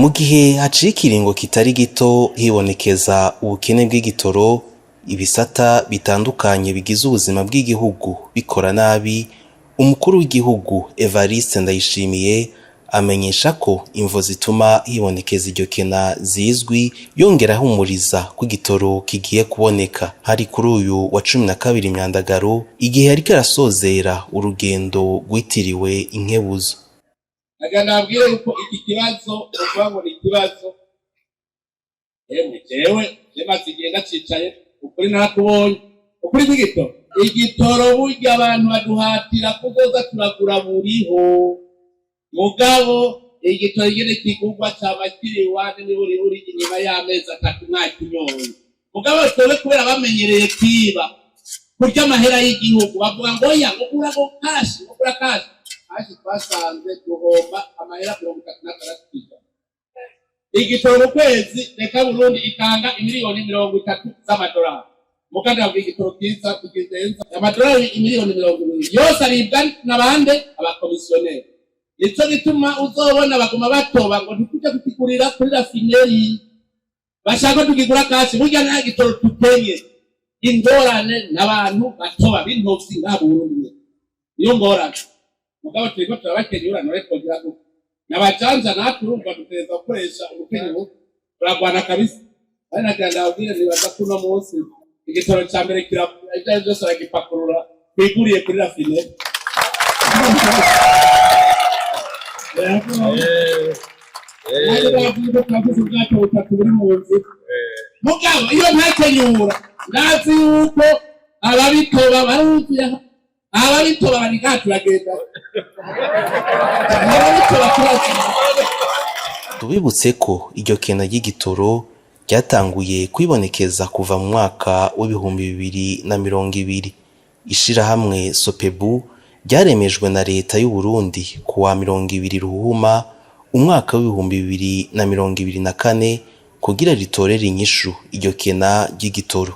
Mu gihe haciye ikiringo kitari gito hibonekeza ubukene bw'igitoro, ibisata bitandukanye bigize ubuzima bw'igihugu bikora nabi, umukuru w'igihugu Evariste NDAYISHIMIYE amenyesha ko imvo zituma hibonekeza iryo kena zizwi, yongera ahumuriza ko igitoro kigiye kuboneka. Hari kuri uyu wa 12 Myandagaro igihe yariko arasozera urugendo rwitiriwe inkebuzo. Nabwire yuko iki kibazo ukuvuga ngo ni ikibazo jewe kigenda cicaye ukuri nakubonye ukuri igitoro burya abantu baduhatira kuzoza turagura buriho mugabo igitoro gene kigurwa cyabakiri wane ni buri inyuma y'amezi 3 mwakinyoye mugabo tobe kubera bamenyereye kwiba kurya amahera y'igihugu bavuga ngo ya ngura ko kashi ngura kashi aje twasanze duhomba amahera 36. Igitoro kwezi reka Burundi itanga imiliyoni 30 z'amadolari. Mukanda w'igitoro kiza kugizenza amadolari imiliyoni 20 yose aribwa nabande abakomisiyoneri. Nico gituma uzobona baguma batoba ngo ntikuja kutigurira kuri rafineri. Bashaka tugigura kashi burya nta gitoro tukenye. Ingorane n'abantu batoba bintovyi nka Burundi. Iyo ngorane mugabo turiko turabakenyura nore twogira ko nabacanja naturumva duteza gukoresha ubukenyuro turagwana kabisa ari nagenda abwire nibaza kuno munsi igitoro cya mbere kiraje byose aragipakurura kwiguriye kuri rafineri mugabo iyo ntakenyura ndazi yuko ababitoba baruzuye ababitoba banigaturagenda Tubibutse ko iryo kena ry'igitoro ryatanguye kwibonekeza kuva mu mwaka w'2020. Ishirahamwe Sopebu ryaremejwe na leta y'u Burundi kuwa 20 Ruhuma umwaka w'2024 kugira ritorere inyishu iryo kena ry'igitoro.